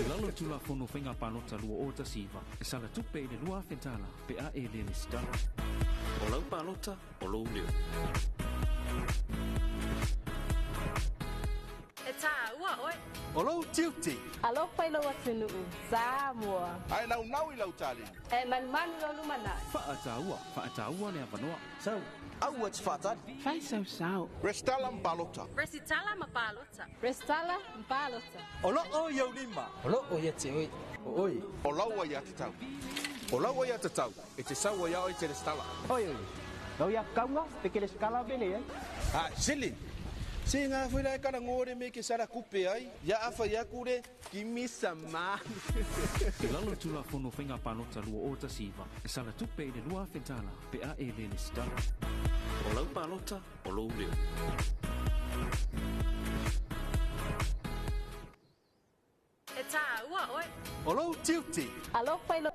Lalo tula fono whainga palota lua o ta siva. E sala tupe i le lua whentala pe a e le stala. O lau palota o lou leo. E tā ua oi. O lau tiuti. Alo pailo watunu Samoa. Ai lau nau I lau tali. E man lo lumana. Whaataua le avanoa. Sau. Au ats fatad. Fai sau. Restala palota. Resitala ma palota. Restala Balota. O lau o iau lima. O lo o ia te oi. Oi. O lau ai atatau. O lau ai atatau. E te sau ai au I te restala. Oi. Lau ia kaunga pe ke le skala bele ai. Ah, sili. Se ngā whaila e kara ngore me ke sara kupe ai. Ia awha ia kure ki misa maa. Lalo tula fono whainga palota lua o ta siva. E sala tupe i le lua whentala pe a e le stala. O lau palota o lou leo. E tā ua oi. O lau tiuti. Alo pailo.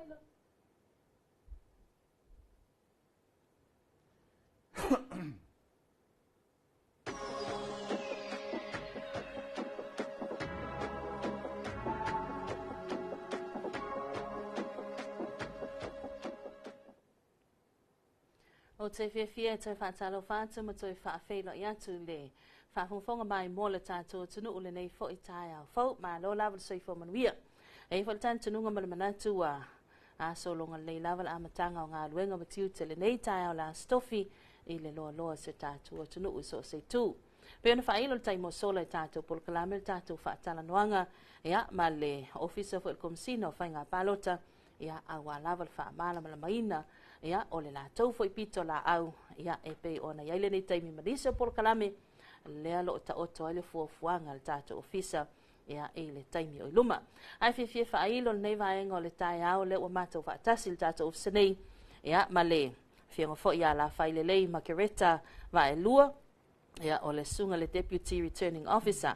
O te whiawhia te whaatalo whaatu ma toi whaawhelo I atu le whaafonga mai mo le tātou tunu o le nei fo I tai au fau ma lo lawa le soifo manuia. E whal tan tununga ma le manatu a solonga le lawa le amatanga o ngā luenga ma tiu te le nei tai au la stofi I le loa loa se tātou o tunu o so se tū. Pe ona whailo le taimo sola I tātou polo kalame le tātou whaatala noanga ea ma le officer fo il komsino whainga palota ea awa lawa le whaamala ma la maina ia o le latou foi pito la au ia e pe ona ia le nei taimi malisa por kalame le alo ta oto ile fuafuanga le tatou ofisa ia e le taimi o luma ai fie failo nei vaenga o le tai au le o matou fatasi le tatou ofisa nei ia male fianga fo ia la faile lei makereta va e lua ia o le sunga le deputy returning officer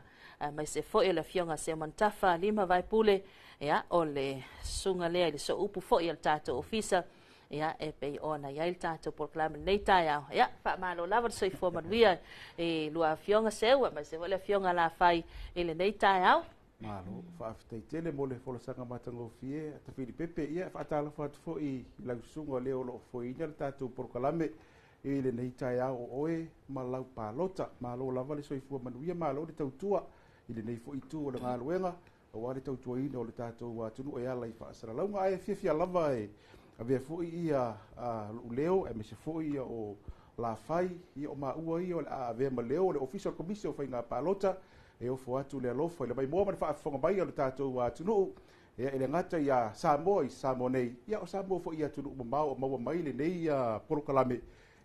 mai se fo ia le fianga se mantafa lima vai pule ia o le sunga le ile so upu fo ia le tatou ofisa ia e pe ona ia il tatou proclame nei tai au ia fa malo lava soi fo manuia e lua fionga seua ma se vole fionga la fai ele nei tai au malo fa aftai tele mo le folo sanga matango fie ta fili pepe ia fa tala fa fo I la sunga le o fo I il tatou proclame ele nei tai au oe malau palota malo lava le soi fo manuia malo le tautua ile nei fo itu o le ngaluenga o wale tautua ina o le tatou wa tunu e ala I fa sara launga ai fia lava e avea foi ia leo e me se foi ia o la fai ia o maua ia o avea ma leo le official commission fai ngā palota e o fo atu le alofa i le mai moa ma le whaafonga mai o le tātou tunu e le ngata ia Samoa I Samoa nei ia o Samoa fo ia tunu mamau o maua mai le nei porokalame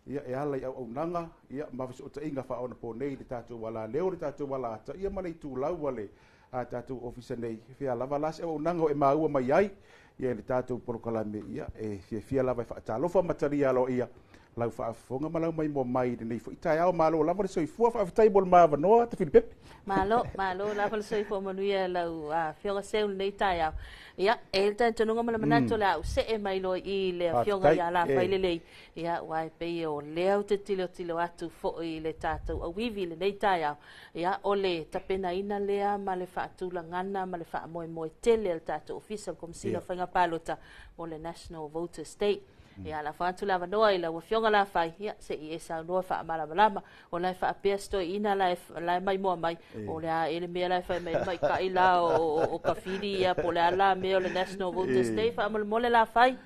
ia e ala I au nanga ia mawisi o ta inga whaona po nei le tātou wala leo le tātou wala ata ia ma nei tūlau wale a tātou ofisa nei fia lava lasi au nanga o e maua mai ai ia le tātou porokalame ia e fia lava I whaatalofa mataria alo ia lau whaafonga malau mai mo mai nei fo itai au malo lava le soifua whaafatai bol maava noa ta Filipepe malo lava le soifua manuia lau fionga seu nei tai au ia e le tantununga mala manato la au se e mai lo I le fionga ia la fai lelei ia wai pe o leo te tilo atu fo I le tātou au vivi le nei tai au ia o le tapena ina lea ma le whaatula ngana ma le whaamoe tele le tātou official komsina whainga palota o le National Voter State ia la fatu lava noa I la wafionga la fai ia se I esa noa fa malama o la fa apea stoi ina la mai moa mai o le ele mea la fai mai ka ila o kafiri ia po le ala mea o le National Voter State fa mole la fai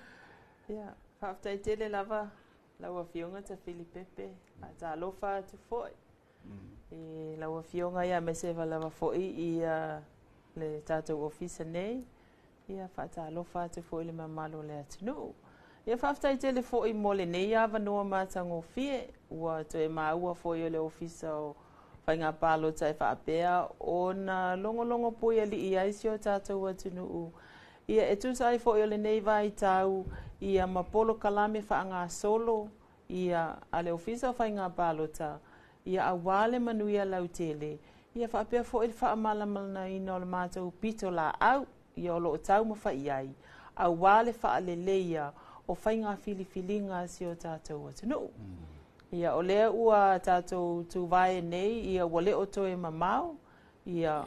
ia fa aftai tele lava la wafionga ta Filipepe ta alofa tu foi e la wafionga ia me se lava foi ia le tatou ofisa nei ia fa ta alofa tu foi le mamalo le atinu ia whaftai tele fo I mole nei awa noa mātango fie ua to e maua fo I le ofisa o whainga palo tai whaapea o na longo pui ali I aisi o tātou atunu ia e tūsai fo I le nei vai tau ia mapolo kalame whaanga solo ia a le ofisa o whainga palo ta ia awale manuia lau tele ia whaapea fo I whaamalamalna ina o le mātou pito la au ia o lo tau ma whaiai awale whaaleleia o whainga filifilinga si o tātou atunu. Ia o lea ua tātou tu vai nei, ia wale o toe mamau, ia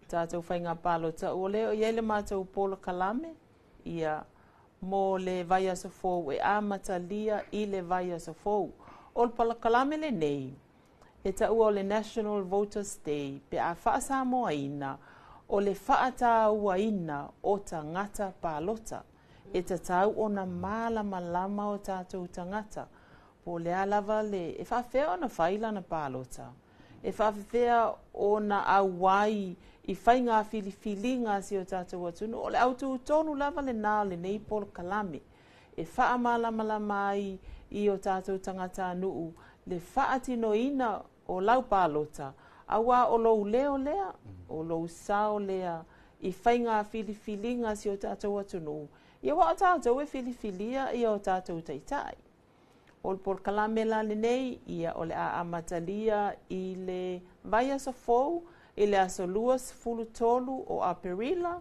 tātou whainga pālota o leo i ele mātou polo kalame ia mō le vai aso fōu e āmatalia i le vai aso fōu. O le pala kalame le nei, e ta ua o le National Voters Day pe a whaasa moa ina o le whaata ua ina o ta ngata pālota. E ta tau o na mālama lama o tātou tangata. Po le alava le e whawhea o na whaila na pālota. E whawhea o na awai i whainga whiliwhilinga si o tātou atunu. O le autu tonu lava le nā le nei polo kalame. E wha malama i o tātou tangata nuu. Le whaatino ina o lau pālota. Awa o lou leo lea, o lou sao lea. I whainga whiliwhilinga si o tātou atunu. Ia wa o tātou e whiliwhilia i o tātou taitai. O le polo kalame la le nei, ia o le a amatalia i le vai aso fou, i le aso luas fulu tolu o Aperila,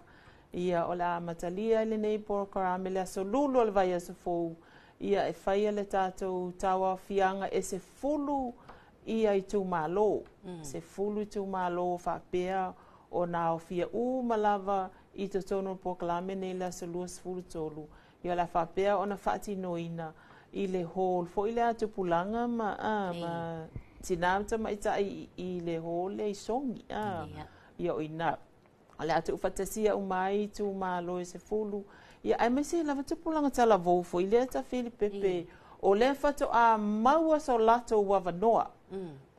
ia o le a amatalia i le nei polo kalame le aso lulu o le vai aso fou, ia e whaia le tātou tawa fianga e se fulu ia i tū malo. Se fulu i tū malo whapea o nā o fia malava i to tono polo kalame nei le aso luas fulu tolu. Ia la whapea o na whaati noina i le hall, fo i le atu pulanga ma tinamta ma ita i le hall le i songi. Ia o ina. Ale atu ufatasia umai tu malo i se fulu. Ia ai mese lava tu pulanga tala vou fo i le ata Fili Pepe. O le fato a maua so lato wavanoa.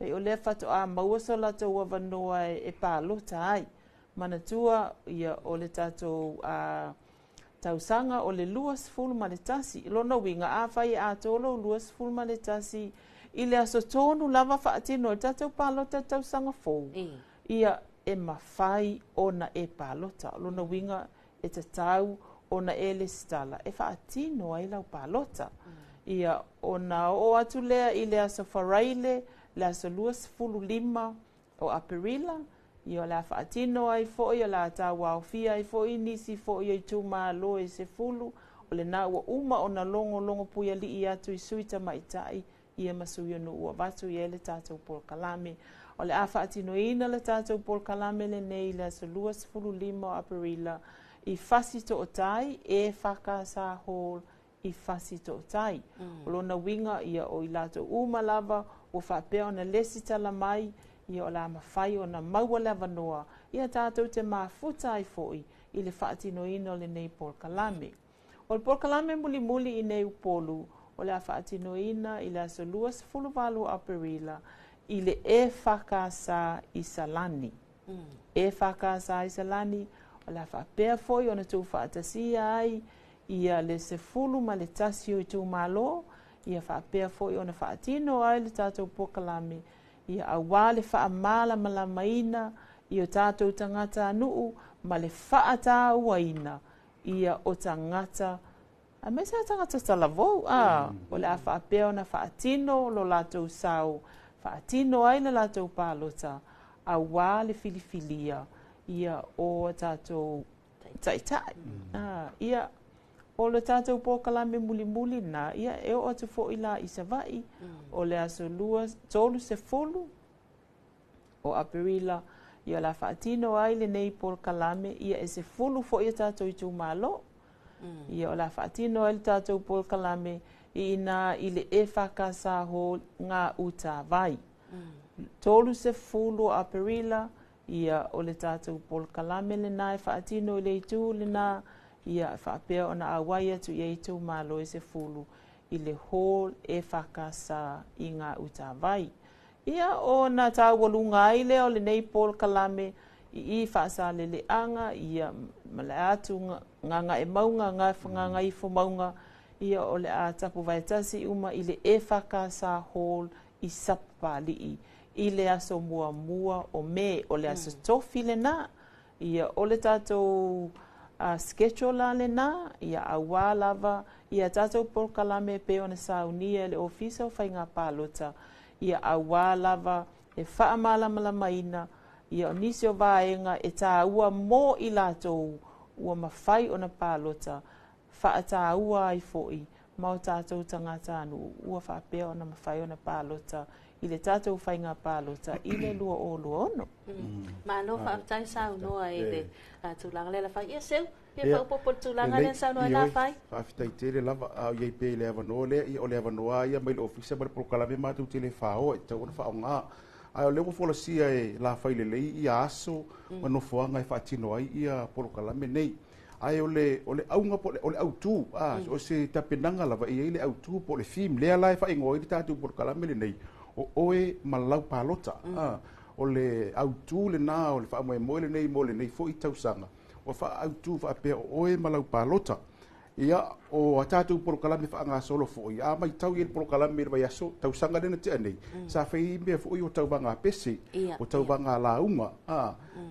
O le fato a maua so lato wavanoa e pālota ai. Manatua ia o le tato a tausanga o le luas fulu ma le tasi. Lona winga a whai a tolo luas fulu ma le tasi. I le aso tonu lava whaatino. Tatou pālota tausanga fou. Ia e mawhai ona e pālota. Lona winga e tatau ona e le stala. E whaatino ai lau pālota. Ia ona o atu lea i le aso wharaile, le aso luas fulu lima o Aperila. Ia la whaatino ai fo ia la tawa o fia ai fo i nisi fo i tu malo e se fulu. O le na ua uma o na longo puia li i atu i suita maitai ia masuia no ua vatu i ele tātou polo kalame. O le a whaatino ina le tātou polo kalame le nei le aso luas fulu lima o Aperila. I fasi to o tai e whaka sa hall i fasi to o tai. O lona winga ia o i lato uma lava o whapea o na lesi tala mai ia o la mawhai o na maua lava noa, ia tātou te mafuta ai foi i le whaatino ino le nei polo kalame. O le polo kalame muli i nei upolu, o le whaatino ina i le aso luas fulu walu Aperila, i le e whakasa i Salani. E whakasa i Salani, o le whapea foi o na tū whaatasia ai, ia le se fulu ma le tasio i tū malo, ia whapea foi o na whaatino ai le tātou polo kalame, ia awale wha amala malamaina, ia o tātou tangata anuu, ma le wha ata uaina, ia o tangata, a mesa tangata talavou, o le a wha apea na wha atino lo latou sau, wha atino ai le latou pālota, awale filifilia, ia o tātou taitai, ia o le tātou polo kalame muli na, ia e o atu fo ila i savai, o le aso luas, tolu se fulu, o Aperila, ia la whaatino ai le nei polo kalame, ia e se fulu fo ia tātou i tū malo, ia o la whaatino ai le tātou polo kalame, i ina i le e whakasa ho ngā uta vai. Tolu se fulu o Aperila, ia o le tātou polo kalame le nai whaatino i le i tū le nā, ia whapea o na awai atu i eitu malo e se fulu i le hall e whakasa i ngā uta vai. Ia o na tāwalunga ai leo le nei polo kalame i whaasa le anga, ia male atu nganga e maunga, nganga i fo maunga, ia o le a tapu vaitasi uma i le e whakasa hall i sapali i le aso mua o me o le aso tofi le na, ia o le tātou schedule le na, ia awa lava, ia tātou polo kalame pe o na saunia le ofisa o whainga pālota, ia awa lava e whaamalamaina, ia o nisi o vaenga e tā ua mō i lātou, ua mawhai o na pālota, whaata ua ai foi, mau tātou tangata anu, ua whapea o na mawhai o na pālota, i le tātou whainga pālota i le lua o lua ono. Ma no whaatai sau noa e le tūlanga le la whai. Ia seu, ia whaupopo tūlanga le sau noa e la whai. Whaafitai te le lava au iei pe le avanoa le, o le avanoa ia mai le ofisa ma le prokalame mātou te le whao, e tau ona whao ngā. Ai o leo folasia e la whai le lei ia aso, ma no fuanga e whaatino ai ia prokalame nei. Ai o le aunga po le autu, o se tapenanga lava i le autu po le film, lea lai whai ngoi le tātou prokalame le nei. O oe malau palota o le autu le nā o le wha moe moe le nei mo le nei fo i tausanga o wha autu wha pia o oe malau palota ia o a tātou porokalame wha ngā solo fo i a mai tau i le porokalame le vai aso tausanga lena te anei sa whai mea fo i o tau wanga pese o tau wanga la unga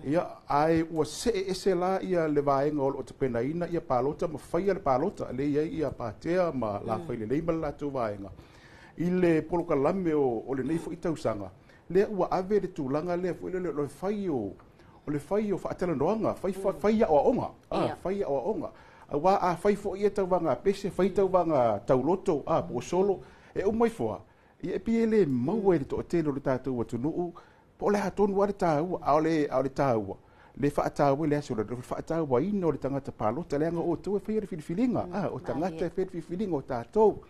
ia ai ua se ese la ia le vaenga o te pena ina ia palota ma whaia le palota le ia pātea ma la whai le nei ma la tau vaenga i le polokalame o le nei fo i tausanga. Lea ua ave le tūlanga lea fo i le whai o le whai o whaatala noanga, whai a oa onga. Whai a oa onga. Wa a whai fo i e tauwanga pese, whai tauwanga tauloto, po solo, e umai foa. I e pie le maua e le toa tēno le tātou wa tunuu, po le hatonu wa le tāua, ao le tāua. Le whaatau le aso, le whaatau ina o le tangata pālota, le anga o tau e whai e whiriwhiringa, o tangata e whiriwhiringa o tātou.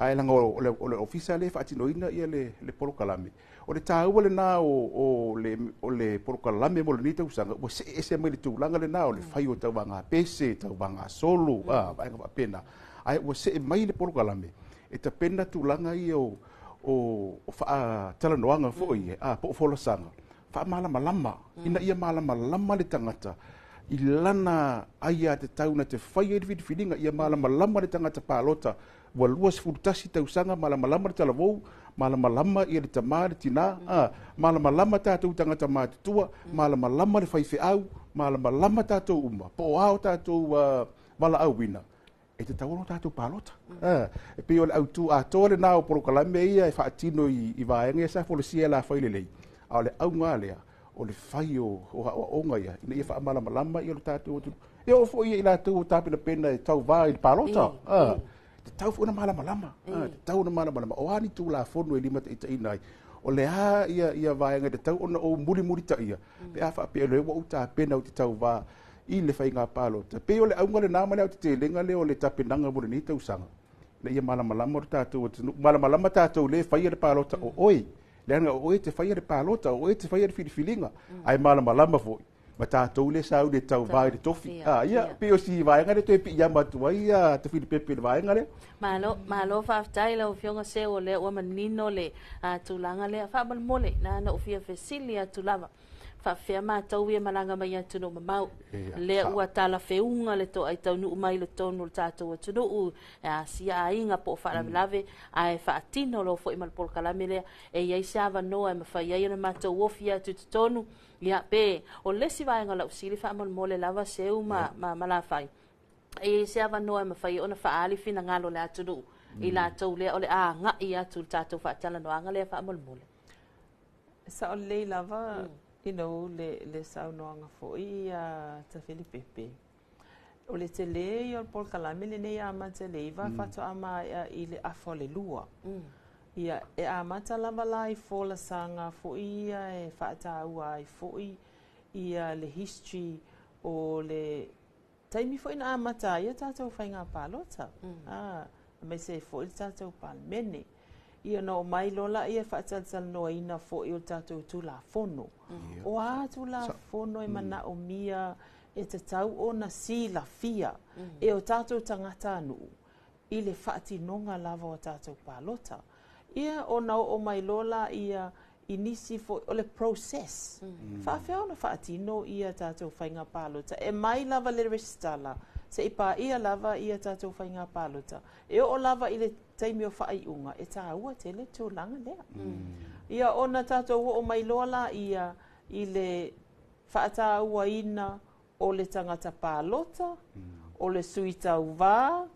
Ai langa o le ofisa le whaatinoina ia le polokalame. O le tāua le nā o le polokalame mo le nita usanga, o se ese mai le tūlanga le nā o le whai o tau wanga pese, tau wanga solo, vaenga wapena. Ai o se mai le polokalame, e ta pena tūlanga ia o wha talanoanga fo i, po folosanga. Wha malama, ina ia malama le tangata. I lana aia te tauna te whai e whiringa, ia malama le tangata pālota, wa luas fultasi tausanga malama le talavou, malama ia le tamā le tina, malama tātou tangata mātutua, malama le whaiwheau, malama tātou uma, po ao tātou wala au wina. E te tauano tātou pālota. E pio le autu a tōle nā o porokalame ia e whaatino i vaenga sa folosia la whailelei. Ao le au ngā lea, o le whai o onga ia, ina ia wha malama ia le tātou atu. E o fo ia i la tau tāpina pena e tau vā i le pālota. Te tau funa malama. Te tau na malama. O ani tu la fono e lima te ita inai. O le ha ia vaenga te tau ona o muri ta ia. Pe a wha pe le wa uta pena o te tau vā i le whai ngā pālota. Pe o le aunga le nāma leo te te lenga leo le tapenanga mo le ni tau sanga. Le ia malama o tātou atu. Malama tātou le whai le pālota o oi. Le anga o oi te whai le pālota, o oi te whai le whiriwhiringa. Ai malama foi. Ma tātou le sau le tau vai le tofi. Ia, pe o si vaenga le toi pi ia matua ia te whiri pepe le vaenga le. Malo whaftai lau fionga se o le ua manino le tūlanga le. Whamal mole na ana ufia fesili a tūlava. Whawhia mātou ia malanga mai atu no mamau. Le ua tala whiunga le to ai tau nuu mai le tonu le tātou atu nuu. Sia a inga po whaaramelave. Ai whaatino lo fo i malpolkalame lea. E iei seawa noa e mawhai ai ana mātou wofia atu tonu. Ia pe o lesi vaenga lau sili whaamal mole lava seu ma malawhai. E seawa noa e mawhai ona whaali fina ngalo le atu nuu. I la tau lea o le a nga i atu tātou whaatala noanga lea whaamal mole. Sa o lei lava... le saunoanga foi ta Filipepe. O le te le i o polkalame le nei amata le iwa whato ama i le afo le lua. Ia e amata lava la i fola sanga foi e whaata ua i foi ia le history o le taimi foi na amata ia tātou whainga pālota. Me se foi tātou palmene. Ia no mai lola ia whaataltal noa ina fo i o tātou tū la fono. O a tū la fono e mana o mia e te tau o na si la fia e o tātou tangata anu i le whaatinonga lava o tātou pālota. Ia o na o mai lola ia inisi fo o le process. Whaafea ona whaatino ia tātou whainga pālota. E mai lava le restala. Se ipa ia lava ia tātou whainga pālota. E o lava i le taimi o whaaiunga e tā ua te le tūlanga lea. Ia ona tātou o mai lola ia i le whaata ua ina o le tangata pālota, o le suita uvā,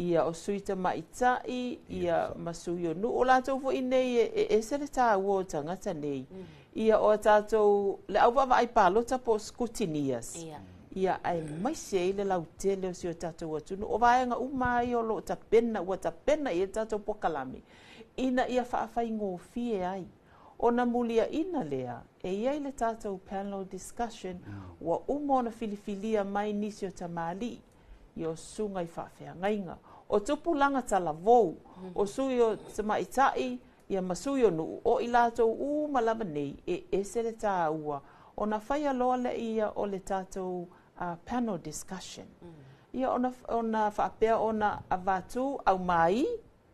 ia o suita maitai, ia masui o nu. O lātou fo i nei e se le tā ua o tangata nei. Ia o tātou le auwawa ai pālota po skutinias. Ia ai mai se le lau tele o si o tātou atunu. O vaenga umai o lo tapena, ua tapena i e tātou pokalami. ina ia whaafaingofie ai. Ona mulia ina lea, e iai le tātou panel discussion, wa umona filifilia mai nisi o tamali, i o sunga i whaafeangainga. O tupulanga tala vou, o sui o tamaitai, ia masui o nuu, o i lātou malama nei, e ese le tā ua, o na whaia loa le ia o le tātou panel discussion. Ia ona whaapea ona avatu au mai,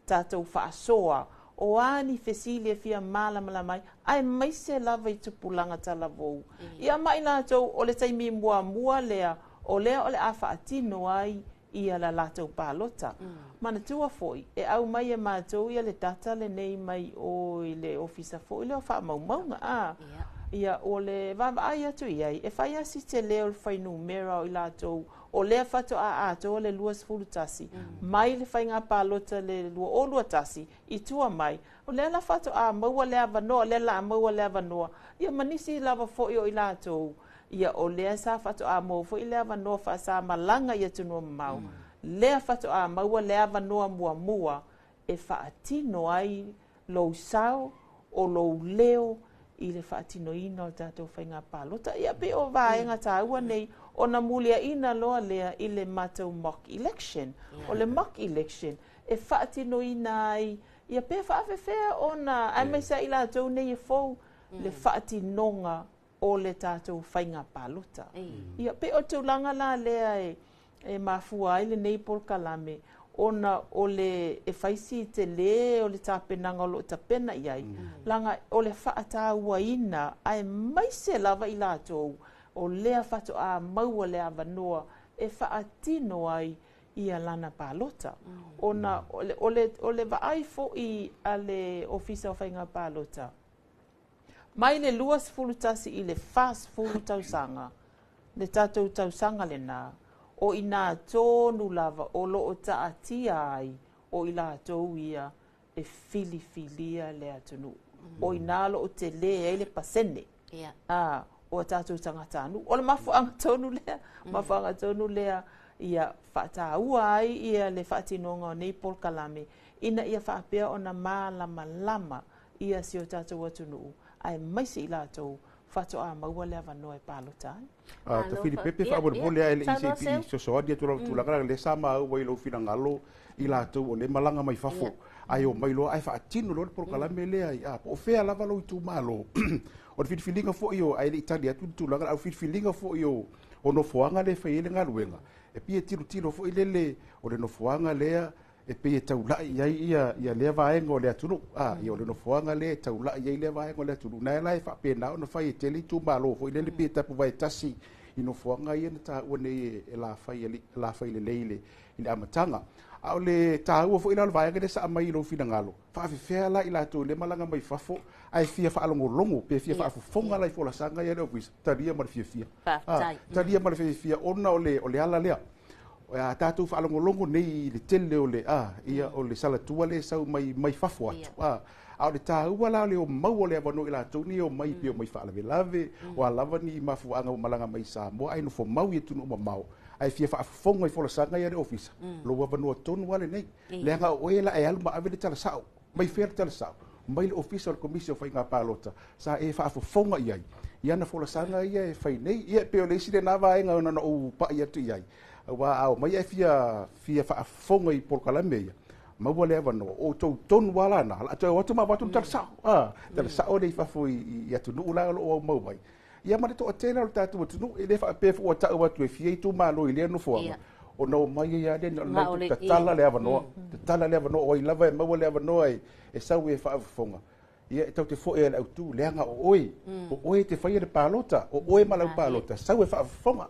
tātou whaasoa, o ani fesilia fia malama mai, ai mai se lava i tupulanga tala vou. Ia mai lātou o le taimi mua lea, o lea o le a whaatino ai, ia la lātou pālota. Mana tua foi, e au mai e mātou ia le tata le nei mai o le ofisa foi, leo wha maumaunga ia o le vava ai atu iai, e whai asi te leo le whai numera o i lātou, o lea whato a ato le luas fulutasi, mai le whai ngā pālota le lua o lua tasi, i tua mai, o lea la whato a maua lea vanoa, lea la maua lea vanoa, ia manisi lava foi o i lātou, ia o lea sa whato a mau foi lea vanoa wha sa malanga ia tunua mau, lea whato a maua lea vanoa mua, e whaatino ai lou sao o lou leo, i le whaatino ina o tātou whainga pālota. Ia pe o vāenga tāua nei, o na mulia ina loa lea i le mātou mock election. O le mock election, e whaatino ina ai, ia pe whaafewhea o na, ai mai sa i lātou nei e fau, le whaatinonga o le tātou whainga pālota. Ia pe o taulanga la lea e mafua ai le nei Paul Kalame, ona o le e faisi te le o le tāpenanga o lo tapena iai. Langa o le whaataua ina ai mai se lava i lātou o lea whato a maua lea vanoa e whaatino ai ia lana pālota. Ona o le vaai fo i a le ofisa o whainga pālota. Mai le luas fulutasi i le fast fulutausanga, le tātou tausanga le nā. O ina tonu lava o lo o taatia ai o i lātou ia e filifilia le atunu. O ina lo o te le e le pasene. O tātou tangatanu. O le mafuanga tonu lea. Mafuanga tonu lea ia whaataua ai ia le whaatinonga o nei Paul Kalame. Ina ia whaapea o na lama ia si o tātou atunu. Ai maisi i lātou. Fato a maua lea vanoa e pālotai. Ta whiri pepe whaabole a ele ICP so soadia tulanga le sama au wai lo whina ngalo i lātou o le malanga mai fafo. Ai o mai lo ai whaatino lo le Kalame lea i a. O whea lava lo i tū malo. O le whiriwhilinga fo i o ai le Italia tulanga au whiriwhilinga fo i o no foanga le whaiele ngaruenga. E pia tiro fo i lele o le no foanga lea e pe taulai ia lea vaenga o le atunu ia o le nofoanga le taulai ia lea vaenga o le atunu na lai fa pena o na fai tele tu malo fo ile le pe tapu vai tasi i nofoanga ia na ta o ne la fai le leile ile amatanga au le ta o fo ina le vaenga le sa mai lo fina ngalo fa fe la ila tu le malanga mai fafo ai fia fa longo pe fia fa fonga lai fo la sanga ia le ofis taria mar fia taria mar fia ona o le ala lea a tātou whaalongolongo nei le tele o le ia o le salatua le sau mai fafo atu. A o le tāua la le o mau o le avano i lātou ni o mai pe o mai whaalave o a lava ni mafuanga o malanga mai Samoa ai no fo mau i tunu o mau. Ai fia whaafonga i folasanga ia le ofisa. Lo avano tonu wale nei. Le anga o e la e alma ave le talasao. Mai whea le talasao. Mai le ofisa o le komisio whainga pālota. Sa e whaafonga i ai. Ia na folasanga ia e whai nei. Ia pe o le sire na vaenga o nana o pa i atu i ai. Wa au mai fia whaafonga i Paul Kalame ia. Maua lea wano o tonu wala na. Ato watu ma watu talasao. Talasao le i whafo i atunu ula o au mau mai. Ia mare to atena o tātou atunu e le whaapefo o tau watu e fia i tu malo i lea no fuanga. O nau mai ia le na tatala lea wanoa. Tatala lea wanoa o i lava e maua lea wanoa e sau e whaafonga. Ia e tau te fo e au tu leanga o oi. O oi te whaia le pālota. O oi malau pālota. Sau e whaafonga.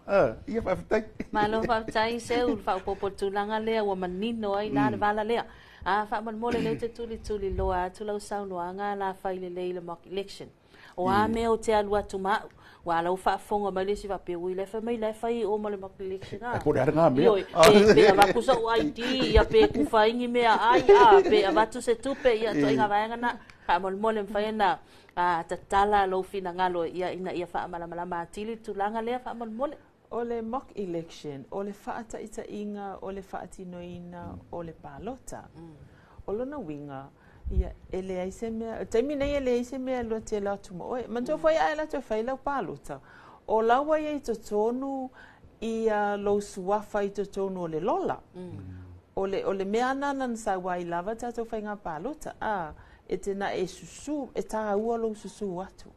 Ia whaafitai. Malo whaafitai seu. Whaapopo tūlanga lea wa manino ai la le vala lea. Whaamanmole le te tuli loa. Tulau sau noa ngā la whaile le mock election. O a mea o te alua tu mau. Wa lau whaafonga mai le si wape ui le wha mai le whai o ma le mock election. Pore ara ngā mea. Pe a wakusa o ID. Ia pe kuwhaingi mea ai. Pe a watu se tupe. Ia to inga vaenga na. Whaamole mwhaena tatala lo fina ngalo ia ina ia whaamalamalama atili tulanga lea whaamole. O le mock election, o le whaata ita inga, o le whaatino ina, o le pālota. O lona winga, ia ele ai se mea taimi nei ele ai se mea lo te la tu mo man to foi ai la to fai la palota o la wa ia to tonu ia lo suafa i to tonu le lola o le mea nana sa wai lava ta to fai nga palota e te na e susu e ta ua lo susu atu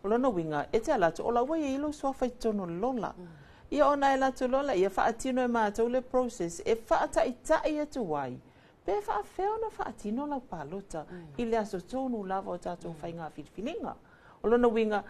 o lona winga e te ala to o la wa ia lo suafa i tonu le lola ia ona e la to lola ia fa atino e mātou le process e fa ata i tai atu wai pe fa feo na fa atino la palota i le aso tonu lava o tatou fai ngā whiriwhiringa. O lona winga,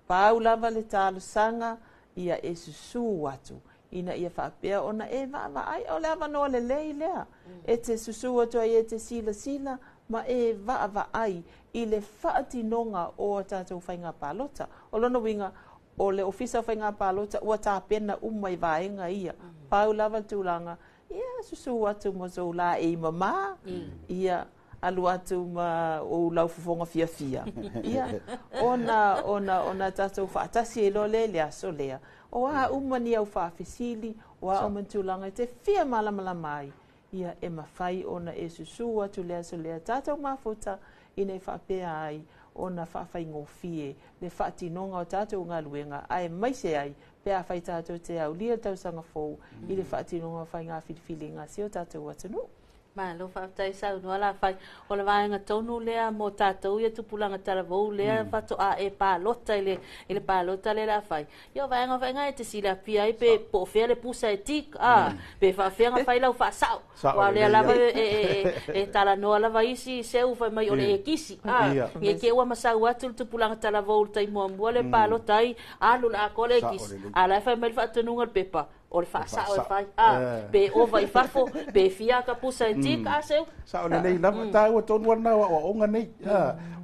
pau lava le tālu sanga ia e susu atu. Ina ia fa pea ona e va ai o le ava noa le lei lea. E te susu atu ai e te sila ma e va ai i le fa atinonga o tatou fai ngā palota. O lona winga, o le ofisa fai ngā palota ua tā pena umai vaenga ia. Pau lava tūlanga ia susu atu mo so la e mama ia alu atu ma o lau fofonga fia ia ona tatou faatasi e lo le aso lea o umani au faafisili o a mantulanga te fia malamala mai ia e mafai ona e susu atu le aso lea tatou mafuta ina faapea ai ona faafai ngofie le faatinonga o tatou ngaluenga ai mai se ai pe a fai tātou te au lia tau sanga fōu i le whaatinonga whai ngā whiriwhiringa si o tātou atanu. Ma lo whaatai sau noa la whai o le vāenga tonu lea mō tātou ia tupulanga taravou lea whato a e pālota i le pālota le la whai. Ia vāenga whaenga e te sila pia i pe po whea le pusa e tik pe whawhenga whai lau whaasau. Wa lea lava e tala noa lava isi seu whai mai o le e kisi. Ia ke ua masau atu le tupulanga taravou tai mua le pālota ai alu la akole e kisi. A lai whai mai le whaatanunga le pepa. O le whaasau e whai. Pe ova i whafo, pe fia ka pusa e tik a seu. Sa o nei lava tāua tonu ana o onga nei.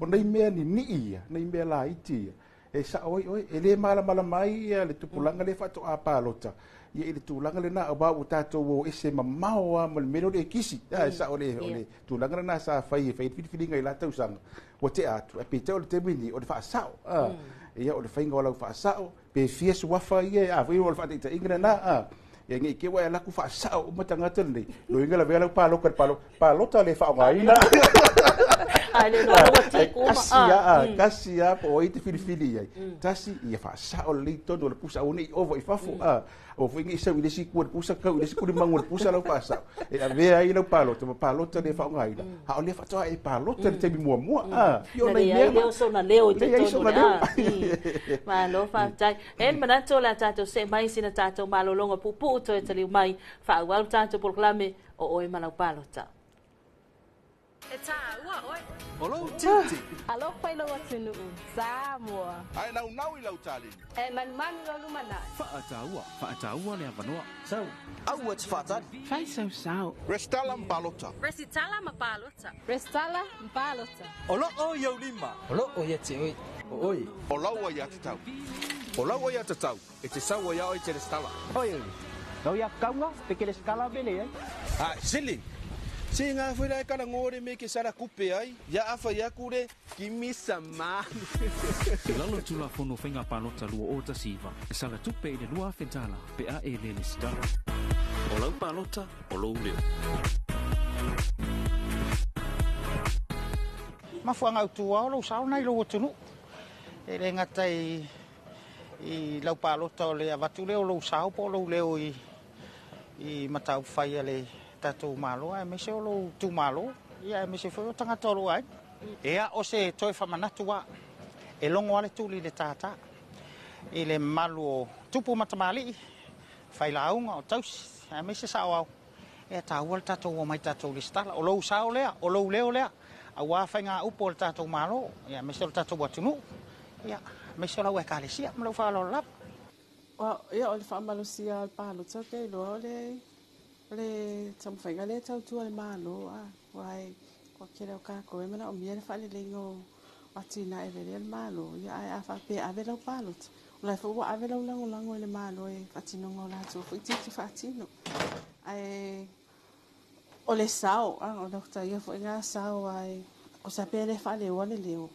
O nei mea ni ia, nei mea la iti. E sa oi, e le mala mai le tupulanga le whato a pālota. Ia i le tūlanga le na o bau tātou o ese mamao a ma le mero le kisi. Sa o le tūlanga le na sa whai whiriwhiringa i la tausanga. O te atu, e pe te o le te mini o le whaasau. Ia o le whainga o lau whaasau. Pe fia suafa ia a vai o le whaatita ingana na ia ngi ke wa la ku whaasau o matangata nei. Lo inga la vea lau pālota le whaongaina. Ai le noa te kuma. Kasia po o i te whiriwhiri ai. Tasi ia whaasau le leitono o le pusa o nei ovo i whafo. O whainga isau i lesi kua le pusa kau, i lesi kua le mangu le pusa lau whaasau. E a vea i lau pālota, ma pālota le whaongaina. Ha o le whatoa e pālota le temi mua. Nari ai leo sona leo i te tonu. Ma lo whaatai. En manato la tātou se mai sina tātou malolonga pupu to e taliu mai. Whaauau tātou porklame o oe malau pālota. E tā ua oi. O lau titi. Alo pai lo atunu Samoa. Ai nau i lau tāli. E manu lo lumana. Whaataua le avanoa. Sau. Au ats whaatani. Fai sau. Restala mpalota. Resitala mapalota. Restala mpalota. O loo iau lima. O lo o ia te oi. Oi. O laua ia te tau. O laua ia te tau. E te saua ia oi te restala. Oi. Kau ia kaunga pe ke le skala bele ai. Sili. Si ngā whira e kara ngore me ke sara kupe ai, ia awha ia kure ki misa mani. Te lalo tula fono whenga pālota lua o ta siva. E sala tupe i le lua whentala pe a e le stara. O lau pālota, o lau leo. Mafuanga utua o lau sao nei lau atunu. E le ngata i lau pālota o le avatu leo lau sao po lau leo i matau whaia le tatou malo ai me se lo tu malo ia me se foi tanga tolo ai ea o se toi fa manatu wa e longo ale tu li le tata e le malo tupu matamali fai la unga o taus ai me se sao e ta wal tatou o mai tatou li stala o lo sao lea o lo leo lea a wa fa nga upo tatou malo ia me se tatou watunu ia me se lo e kalesia me lo fa lo lap wa ia o le fa malusia pa lo tsoke lo le tamwhainga le tau tua le malo wai kwa kere o kako e mana o mia le whale lengo watina e vere le malo ia ai a whape ave lau palot o lai fua ave lau lango le malo e whatinongo la tu fuititi whatino ai o le sao o dokta ia fo inga sao ai o sape le whale o le leo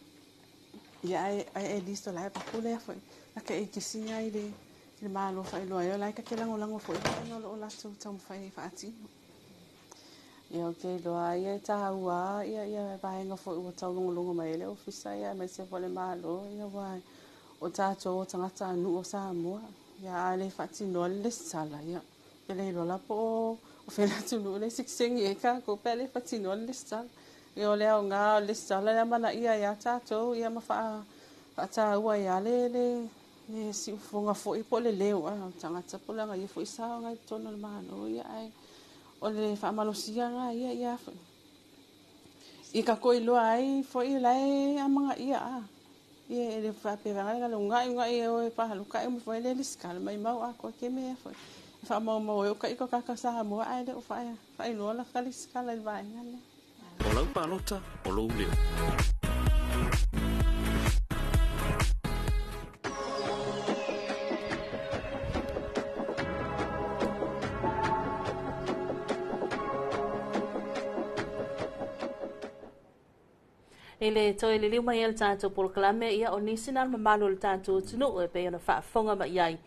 ia ai e listo lai pakule fo na ka e kisinga i le malo fai loa yo lai ka ke lango fo i no lo la so tam fai fati Ia o te loa ia tāua ia vaenga fo ua taulonga mai le ofisa ia mai se fole malo ia wai o tātou o tangata anu o Samoa ia ale whatino le sala ia pele lola po o whena tunu le siksengi e ka ko pele whatino le sala ia o leo ngā le sala ia mana ia tātou ia mawha tāua ia le si ufonga fo i po le leo tangata po langa ia fo i sao ngai tono le mano ia ai o le whaamalosia ngā ia i ka koi loa ai fo i lai a mga ia ia e le whapewanga ngā ngai e o e pahaluka e mo fo i le liskala mai mau a koe ke mea fo i whaamau e o ka iko kakasaha mua ai le o whai loa la ka liskala i vai ngane O lau pālota, o lou leo. Ele toi le liu mai el tātou polokalame ia o nisinal mamalo le tātou tunu e pe ona whaafonga ma iai.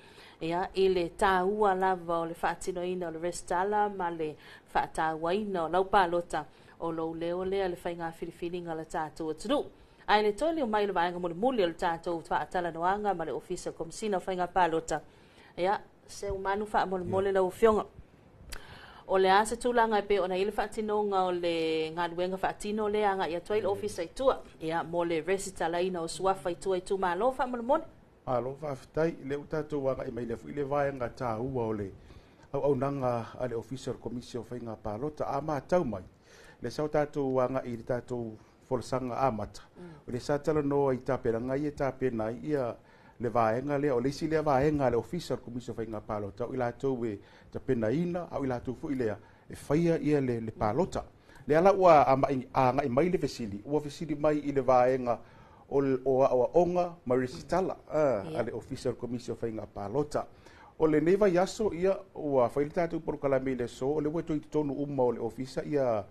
Ia ele tāua lava o le whaatinoina o le restala ma le whaatauaina o lau pālota o lau leo lea le whainga whiriwhiringa le tātou tunu. Ai le toi liu mai le vaenga muli o le tātou whaatala noanga ma le ofisa komisina o whainga pālota. Ia se umanu wha mole lau whionga. O le asa tūlanga pe ona ile whaatinonga o le ngaluenga whaatino le anga ia tuail office ai tua. Ia mo le resitala ina o suafa i tua i tu malo wha mole. Alo whaafitai le utatou wanga i mai le fui le vaenga tā ua o le au nanga a le officer komisio whainga pālota a mātau mai. Le sau tātou wanga i le tātou folasanga amata. O le satala noa i tāpena ngai e tāpena ia le vaenga le o le isi le vaenga le officer komisio whainga pālota o i lātou e ta pena ina au i lātou fu i lea e whaia ia le pālota. Le ala ua a ngai mai le vesili, ua vesili mai i le vaenga o onga marisitala a le officer komisio whainga pālota. O le neva yaso ia ua whaile tātou porokalame le so o le ua toi tonu uma o le officer ia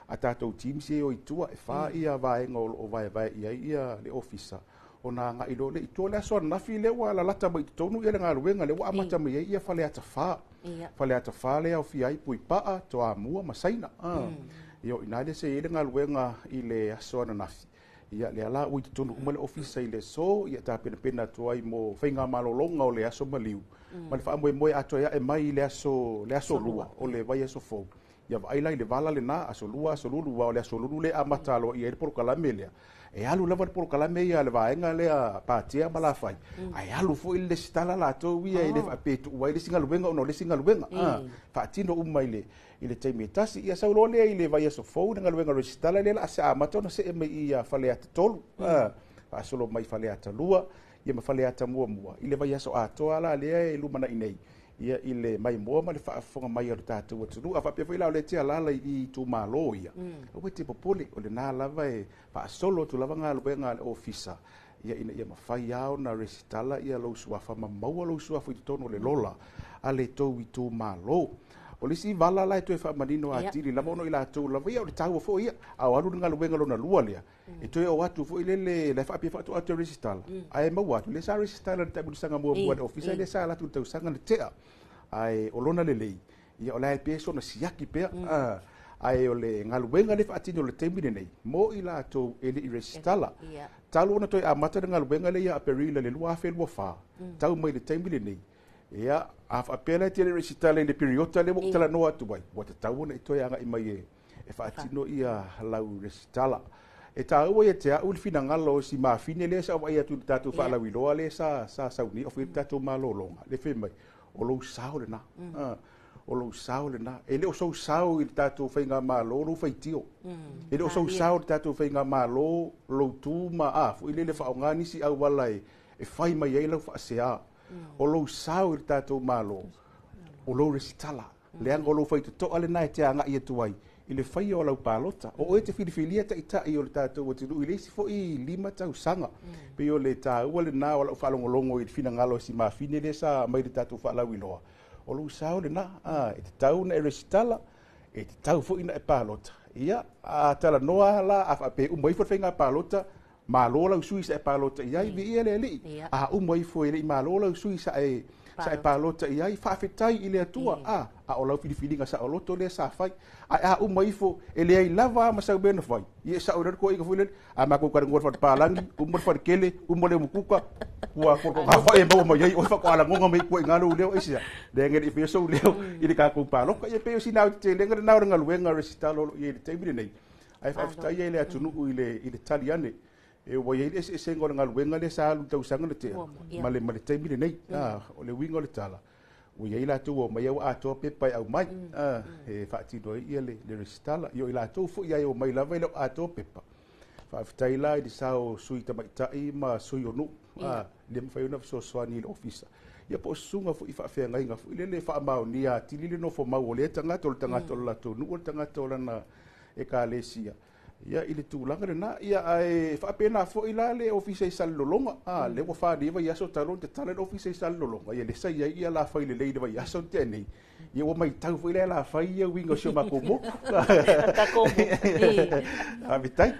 a tātou team se o i tua e wha ia vaenga o vai ia le officer. O nā ngā ilo le ito le aso nafi le wa la lata mai tonu ia le ngā ruenga le wa amata mai ia whale ata wha. Whale ata wha le au fi ai pui paa to a mua masaina. Io ina le se ia le ngā ruenga i le aso nafi. Ia le ala ui tonu uma le ofisa i le so ia tā pena to ai mo whainga malolonga o le aso maliu. Ma le wha moe ato ia e mai le aso lua o le vai aso fau. Ia vaila i le vala le nā aso lua o le aso lulu le amata alo ia le porokalame lea. E alu lava le porokalame ia le vaenga lea pātea malawhai. Ai alu fo i le sitala la tau ia i le whapetu ua i le singaluenga o no le singaluenga. Whaatino umma i le taimi tasi ia saulo lea i le vai aso fau na ngaluenga le sitala lea la ase amata na se e mai ia whale ata tolu. Whaasolo mai whale ata lua ia ma whale ata mua. I le vai aso atoa la lea e lumana i nei. Ia i le mai moa ma le whaafonga mai o le tātou atunu. A whapea whaila o le tea lala i tū mālo ia. O te popole o le nā lava e whaasolo tu lava ngā luenga le ofisa. Ia ina ia mawhai au na resitala ia lau suafa ma maua lau suafa i tono le lola. A le tau i tū mālo. O le si vala lai tu e whaamanino a tiri. Lama ono i la tau lava ia o le tāua fo ia. A o alu ngā luenga lo na lua lea. E toi o atu fo i le whaapea whaatu atu resitala. A e mau atu. Le sa resitala le taibudisanga mua le ofisa. Le sa latu tau sanga le tea. Ai olona le lei ia o le peso na siaki pea ai o le ngaluenga le faatino le temine nei mo i latou e le resitala talu ona toi amata le ngaluenga le ia aperila le lua afe lua fa tau mai le temine nei ia a faapela te le resitala le periota le mo tala no atu mai o te tau ona i toi anga i mai e faatino ia lau resitala e tāua ia te au le finagalo si mafine le sa ai atu tatou faalauiloa le sa sauni o fi tatou malolonga le fe mai o lou sao le na. O lou sao le na. E le o sou sao i tātou whainga mālo, lou whaitio. E le o sou sao i tātou whainga mālo, lou tū ma afu. I le le whaonga nisi au wala e whai mai ei lau whaasea. O lou sao i tātou mālo. O lou resitala. Le anga o lou whaito toa le na e te anga i atuai. I le whai o lau pālota. O e te whiriwhilia ta i ta i o le tātou o tinu. I le isi fo i 5 tau sanga. Pe o le tā ua le nā o lau whalongolongo i finangalo si mawhine le sa mai le tātou whalau iloa. O lau sao le nā. E te tau na e resitala. E te tau fo ina e pālota. Ia, a tala noa la a whape umai fo whainga pālota. Mālo lau sui sa e pālota. Ia i vi ia le li. A umai fo i le i mālo lau sui sa e sa palota ia fa fetai ile atua a o lau filifilinga sa o loto le sa fai a uma ifo ele ai lava ma sa bena fai ia sa o ko i fulen a ma ko ka ngor fa palangi umor fa kele umole mukuka wa ko ka fa e mo mo ia o fa ko ala ngonga me ko ngalo leo isia de ngeri fe so leo i ka ko palo ka ia pe si na te le ngara na ngalu wenga resitalo i te bile nei ai fa fetai ile atunu ile italiane e wa ye ese sengo ngal wenga le sa lu tau sanga le te male te mire nei o le wingo le tala o ye ila tu o mai o ato pe pai au mai e fa ti do ye le restala yo ila tu fu ye o mai la velo ato pe pa fa ftai la di sa o sui ta mai tai ma sui o nu le fa yo na so swani le office ya po sunga fu ifa fe ngai nga fu le fa ma o ni a ti le no fo ma o le tanga to la to nu o tanga to la na e ka lesia ia ile tulaga lena ia ai faapena foʻi la le ofisa i salilologa le ua faliva ia so talo te tala le ofisa i salilologa ia le sai ai ia lafai lelei le vaiaso te anei ia ua maitau foʻi le lafai ia uiga o sio makomo avitai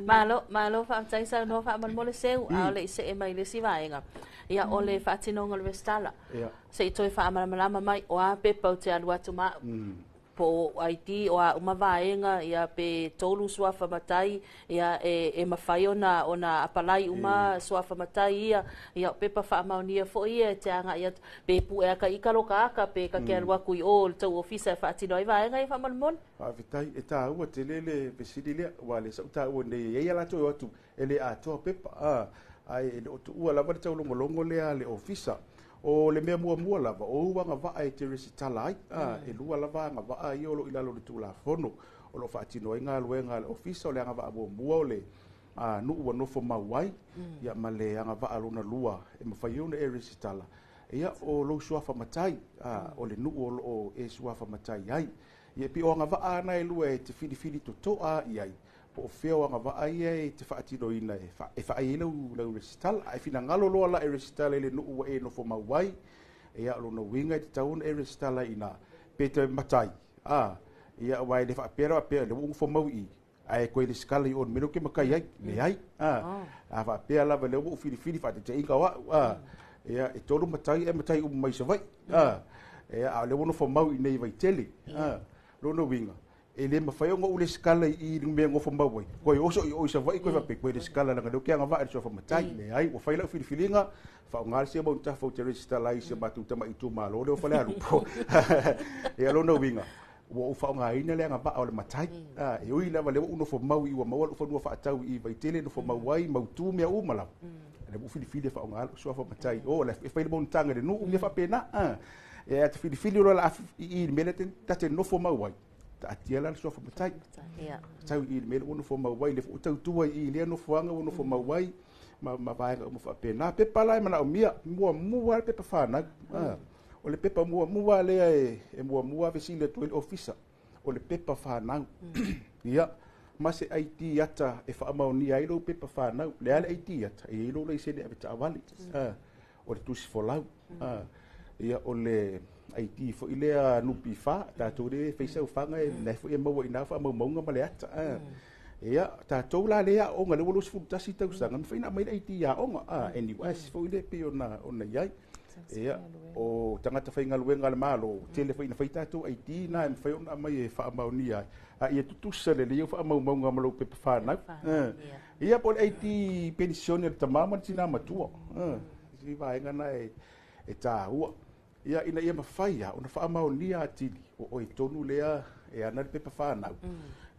malo faamatai saunoa faamalomo le seu a o leʻi see mai le sivaega ia o le faatinoga le vestala seʻi toe faamalamalama mai o a pepa o te alu atu maʻu po IT o a uma vaenga ia pe tolu suafa matai ia e mafai ona apalai uma suafa matai ia pepa fa maunia fo ia te anga ia pe pu e ka ikaloka aka pe ka ke alwa kui o tau ofisa fa tino i vaenga i fa malmon fa vitai e ta ua te lele pesidile wale sa ta ua ne ia la to atu ele a to pepa ai o tu ua lava tau longo le ofisa o le mea mua lava o uanga vaa e te resitala ai e lua lava anga vaa i olo ilalo le tula fono o lo whaatino inga luenga le ofisa o le anga vaa mua o le nu ua nofo mauai ia ma le anga vaa luna lua e mawhaiona e resitala ia o lo suafa matai o le nu o e suafa matai ai ia pi o anga vaa ana e lua e te fili to toa i ai po feo anga va ai e te whaatino ina e whaai lau resitala ai fina ngalo loa la e resitala ele nuu wa e no fo mauai e a lona winga te tauna e resitala ina pete matai ia wai le whaapera le ungu fo maui ai koe le skala i on meno ke makai ai le ai a whaapera lava le ungu fili whaate te inga wa ia e tolu matai e matai umu mai sa vai ia le uno fo maui nei vai tele lona winga e le mawhaionga ule skala i mea ngofo mawai. Koe oso i oisa vai koe wape koe le skala langa deo kia nga waa e sofa matai. Le ai, wa whailau whiriwhiringa, whao ngāre sia mau tafa o te resitala i sia matu tama i tū mālo, leo whale arupo. E alona winga, wa u whao ngā ina le anga waa o le matai. E ui lava leo unofo mau i wa maua ufa nua whaatau i vaitele nofo mawai, mau tū mea umalau. Le u whiriwhiri whao ngāre sofa matai. O, le whaile mau ntanga le nuu mea whapena. E ate whiriwhiri ora la i mele tate nofo mawai. Atia la so fa matai tau i me no fo mawai le tau tua i le no foanga no fo mawai ma vai mo fa pena pe pala mana o mia mua pe pa fana o le pepa mua le e mua vesi le tu officer o le pepa fana ia ma se IT ata e fa ma ni ai lo pepa fana le ala IT ata e lo le se le ata vali o le tusi fo lau ia o le IT fo ilea nupi fa tatou le feisa ufanga e na fo e mau ina fa mau maunga male ata ia tatou la lea o ngale wolo sfu tasi tau sanga me faina mai IT ya onga anyway fo ile pe ona yai ia o tangata fainga luenga le malo tele faina faita tu IT na me fai ona mai fa mau ni ia ia tutusa le ia fa mau maunga malo pe fa na ia po IT pensione tamama tina matua si vai ngana e ta ua ia ina ia mafai ona faamaonia atili o i tonu lea e ana le pepa fanau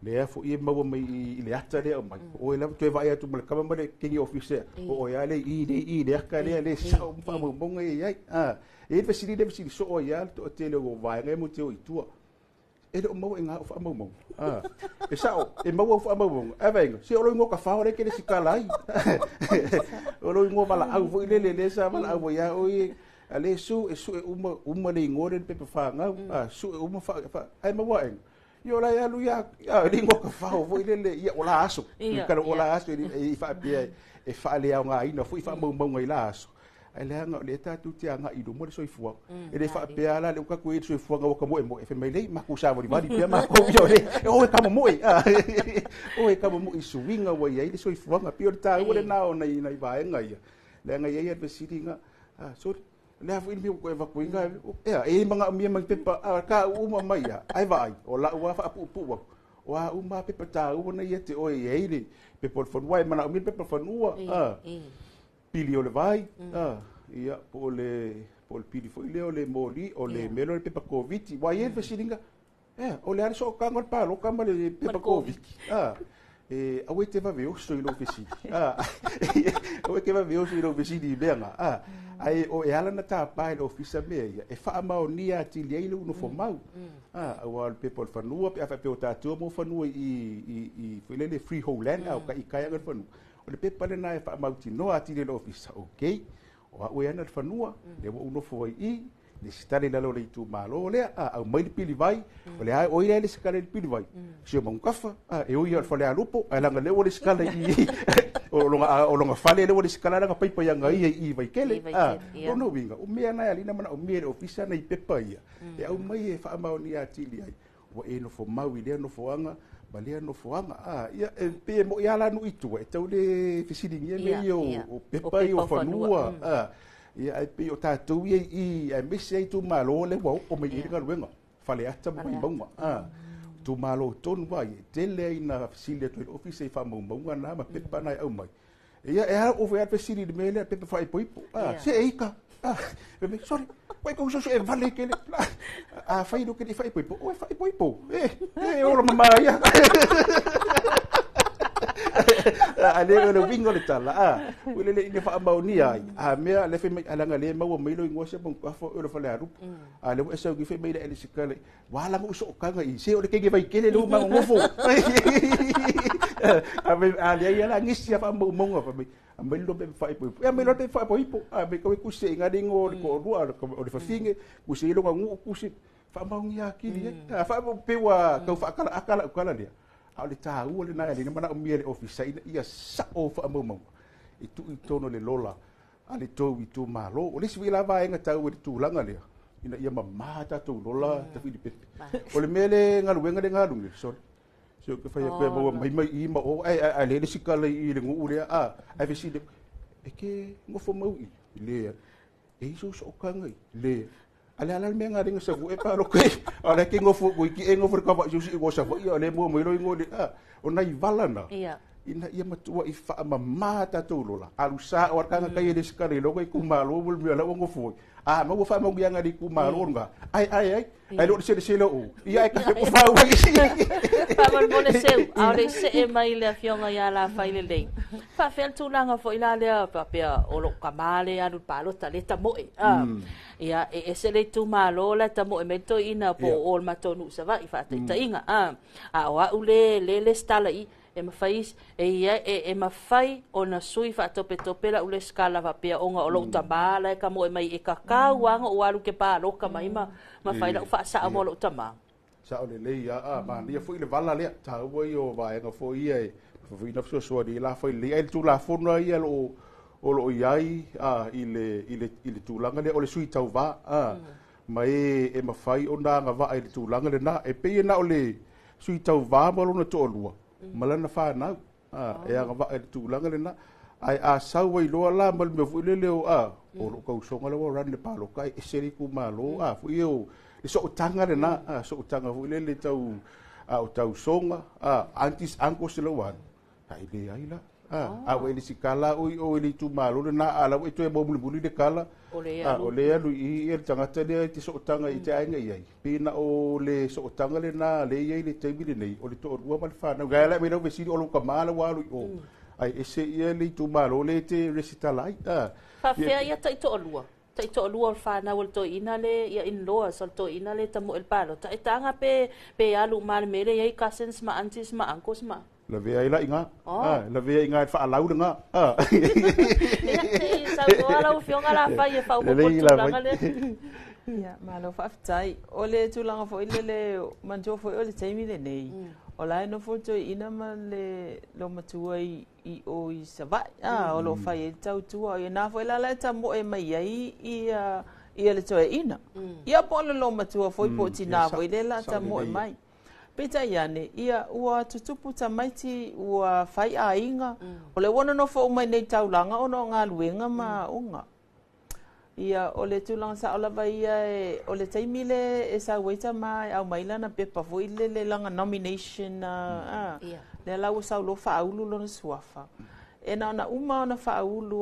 lea foʻi e maua mai i le ata lea o mai o e lava toe vaai atu ma le kama ma le kegi office o ia le i le aka lea le sao faamaumaga e ai e le fasili so o ia le toʻatele o vaega e mo te o itua e le o maua e gao faamaumauga e sao e maua faamaumauga avaiga se o loigoa kafao leke le sikala ai o loigoa malaau foʻi lelele sa malaau ia oi ale su uma le ngore pe fanga su uma fa ai ma waeng yo la ya lu ya lingo ka fa vo ile ya ola aso ka ola aso e fa pia e fa le nga ina fu fa mo ngai la aso ai le nga le ta tu ti nga i do mo so ifua e le fa pia la le ka ku so ifua nga ka mo e fe mai le ma ku sa vo di pia ma ko yo le o ka mo o ka mo i suinga wa ia ile so ifua nga pia ta o le na o nei vai nga ia le nga ia be sitinga so le afu ini ko eva kuinga e manga mi mang pepa ka uma mai ai vai o la wa fa pu wa uma pepa ta u na yete o e ile pepa fon wai mana mi pepa fon ua pili o le vai ia po le pili foi le o le moli o le melo le pepa covid wa ye fesilinga o le ari so ka ngol pa lo ka ma le pepa covid awe te va veo so ilo fesi awe ke va veo so ilo fesi di benga ai o e ala na ta pai lo ofisa me e fa ma o nia ti le ilo no fo mau o al people fa no pe fa pe o ta tu mo fa no i le free whole land au ka i kai ngal fa no o le pepa le na e fa mau ti no ati le ofisa okay o e ana fa no le mo no fo i le stare la lo le tu malo le au mai pili vai o le ai o ile le skale pili vai se mo kafa e o ia fa le alupo ala nga le o le skale i o longa fale le o le skala nga pai pai nga i vai kele o no winga o me ana ali na mana o me le ofisa na i pepa ia e au mai e fa ma ni atili ai o e no fo mau ile no fo anga balia no fo anga ia pe mo ia la no itu e tau le fisidi nge me o pepa i o fa nua ia ai pe o tatou i ai mese ai tu malo le wa o me iriga luenga fale ata mo i bonga tu malo ton vai tele ina fisile to office fa mo bonga na ma pepa na au mai ia e o foi a fisile de mele pepa fai poipo se eika me sorry vai ko so e vale que fai do que fai poipo o fai poipo o la mama ia ale o vingo le tala o le le fa mau ni ai mea le fe ala ngale mau mai lo ngose bon ka fo o fale aru ale o so gi fe mai le sikale wala mo so ka ngai se o le ke vai kele lo ma ngofo ave ale ia la ngisi fa mo mo fa mai lo be fa ipo mai lo be fa ipo me ko ku se ngade ngo ko rua o le fa finge ku se lo ngu ku se fa mau ngia kili fa pe wa ko fa akala dia au le tāua le nai alina mana o mia le ofisa ia sa o fa mau itu tono le lola ale tou i tu malo o le sivi lava enga tau e tūlanga lea ina ia mamata tou lola ta fili pepe o le mele ngaluenga le ngalungi sorry so ke fai pe mo mai i ma o ai le sikala i le ngu le ai vesi de e ke ngofo mau i le e iso so kanga le ala me ngari nga sabu e paro ke ala ke ngofo ko ki ngofo ka ba jusi go sabu ia le mo lo ngode o nai valana ina ia matua i fa mamata tolola alu sa o kanga kai de skare lo ko kumalo bul mi ala ngofo ma go fa mo nga di kumalo nga ai lo se lo ia ka ko fa wi pa mo mo se ale se e mai le fionga ya la fa ile le fa fel tu langa fo ila le pa pe o lo kamale alu palo tale ta mo ia e se le tu malo la ta mo e meto ina po o matonu sa va i fa te inga wa ule le stala i e mafai e mafai ona sui fa tope la ule skala va pe onga o lo tabala ka mo e mai e ka wanga o alu ke pa lo ka mai ma fai la fa sa mo lo tama sa o le ia ma ia foi le vala le ta wo yo va nga foi e foi na so di la foi le tu la forno ia lo o lo iai ile tūlanga le o le sui tau wā mai e mawhai o nā ngā wā i le tūlanga le nā e pei na o le sui tau wā malo na tō lua malana whānau e a ngā wā i le tūlanga le nā ai a sau wai loa la mal me fui le leo o lo kausonga le wa rane palo kai e seri ku malo fui o le so tanga le nā so tanga fui le tau o tau songa antis anko se lo wan ai le ai la o ele sikala o ele tu malo na ala o to e mo muli de kala o le alu i e tangata le te so tanga i te ainga i pina o le so tanga le na le i le te bile nei o le to rua mal fa na gala me no vesi o lo kamala wa o ai ese i le tu malo le te recitala fa fe ia tai to lua tai to lua fa na o to ina le ia in loa so to ina le tamo el palo tai tanga pe alu mal mele ia cousins ma aunties ma uncles ma la vea ila inga la vea inga fa alau nga sa wala o fionga la fa ia fa o langa le ia malo fa tai ole tu langa fo ile le manjo fo ole taimi le nei ola no fo to ina ma le lo matua i o i sava o lo fa i tau tu o na fo la ta mo e mai ai ia le to ina ia po lo matua fo i po tina fo ile la ta mo e mai Peta iane, ia ua tutupu tamaiti ua fai a inga. O le wana no fo mai nei taulanga o no ngā luenga ma unga. ia o le tūlanga sa olava ia o le taimi le sa waita mai au maila na pepa fo ile le langa nomination le lau sa lo fa aulu lo suafa e na uma ona fa aulu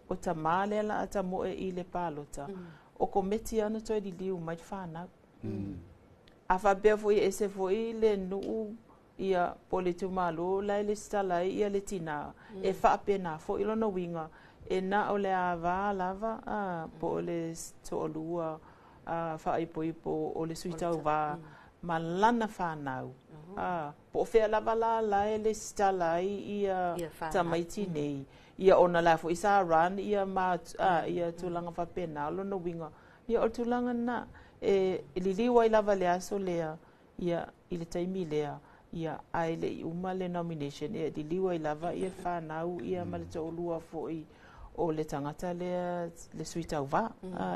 o tamale la ata mo e le palota o kometi ana to di liu mai fa na a fa be fo e se fo ile nu ia politu malo la le stala ia le tina e fa pena fo ilo no winga e na o le ava lava po le to lua fa ipo o le suita va malana fa nau po fe lava la le stala ia tamaiti nei ia ona la fo isa run ia ma ia tulanga fa pena lo no winga ia o tulanga na e liliwa lava le aso lea ia ile taimi lea ia ai le uma le nomination e liliwa lava ia fa nau ia ma le to lua fo o le tangata le suita va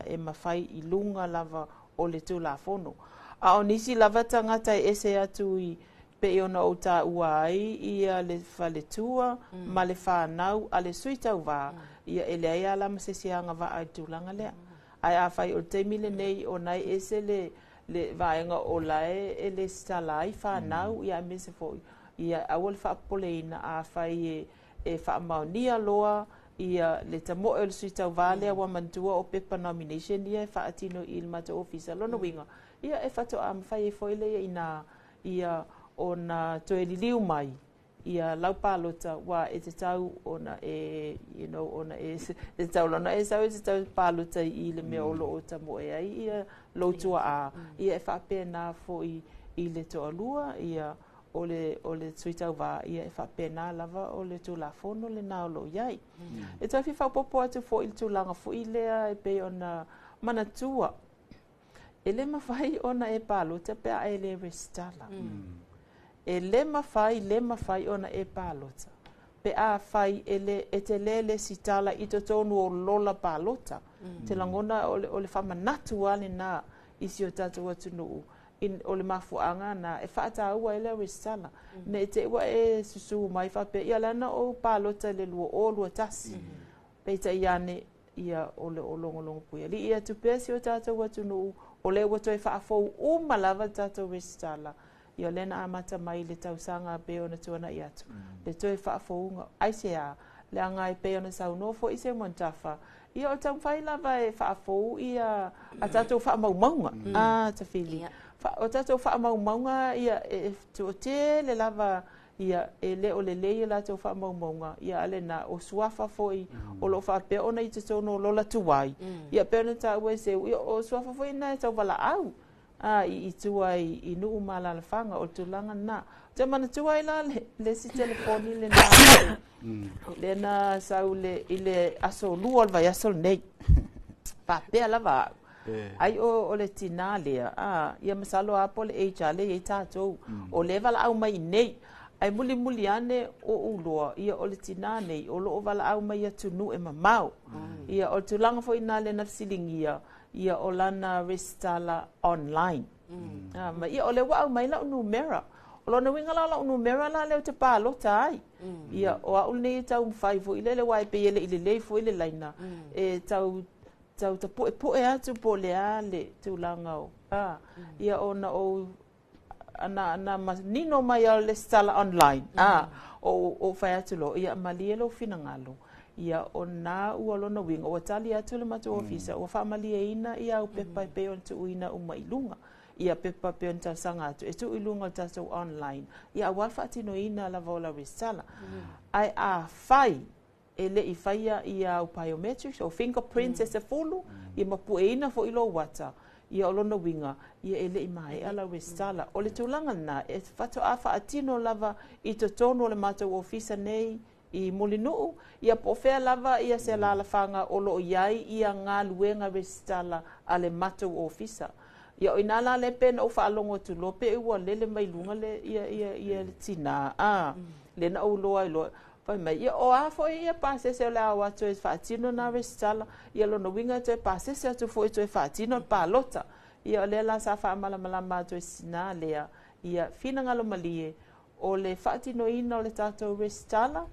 e mafai i lunga lava o le tula fono a onisi lava tangata e se atu i pe ona o ta uai ia le faletua ma le fanau a le suita va ia ele ai la masesianga va ai tulanga le ai a fai o te mile nei o nai ese le vaenga o lae e le stalai fanau ia me se foi ia awol fa poleina a fai e fa maunia loa ia le tamo el suita vale wa mantua o pepa nomination ia fa atino il mata officer lo no winga ia e fato am fai foi le ina ia ona to eliliu mai ia laupalota wa e te tau ona e ona e tau lona e sau e tau palota i le me olo o tamo e ai ia lotua a ia e fa pena foi i le to alua ia o le suita va ia e fa pena lava o le tu la fono le na lo yai e tafi fa popo atu fo il tu langa fo ile e pe ona manatua ele mafai ona e palo te pe a ele restala ele mafai ona e palota pe a fai ele etelele sitala i to tonu o lola palota te langona o le fa manatu ale na isi o tatu atu no in o le mafuanga na e fata ua ele restala ne te ua e susu mai fa pe ia lana o palota le luo o lua tasi pe te iane ia o le olongolongo puia li ia tu pesi o tatu atu no o le ua toi fa fo o malava tatu restala ia lena amata mai le tausanga pe ona tuana i atu le toi fa fo ai se a le anga i pe ona sau no fo i se montafa ia o tau fai lava e fa fo ia a tatu fa maunga ta fili o tatou fa maunga ia e to te le lava ia e le o le le la to fa maunga ia ale na o suafa foi o lo fa pe ona i te tono lo la tuai ia pe ona ta we se o suafa foi na ta vala au i tuai i nu mala la fanga o tulanga na te mana tuai la le si telefoni le na le na sau le ile aso luol vai aso nei pa pe lava ai o le tina lea ia masalo apo le eja le e tatou o le vala au mai nei ai muli ane o uloa ia o le tina nei o lo vala au mai atu nu e mamau ia o tulanga fo ina le nafsilingia ia o lana restala online ma ia o le wa au mai la numera o lona winga la numera la le te palota ai ia o au nei tau fai fo ile le wai pe ile le fo ile laina e tau ta po e atu po le ale tu langau ia ona o ana nino mai le stala online o fai atu lo ia malielo finangalo ia ona ualo no winga o tali atu le matu ofisa o fa malie ina ia o pepa pe on tu ina uma ilunga ia pepa pe on ta sanga atu e tu ilunga ta so online ia wa fa tino ina la vola restala ai a fai ele i faia ia o biometrics o fingerprints e se fulu i mapueina fo ilo wata ia olona winga ia ele i mai ala restala o le tulanga na e fato afa atino lava i to tono le mata ofisa nei i molinuu ia po fea lava ia se la fanga o lo iai ia nga luenga restala ale mata ofisa ia o inala le pen o fa longo tu lope ua lele mai lunga le ia tina le na o lo ai lo Fai mai ia o afo ia pase se la wa to e fatino na restala ia lo no winga to pase se to fo to e fatino palota ia le la sa fa mala ma to sina le ia fina ngalo malie o le fatino ina le tato restala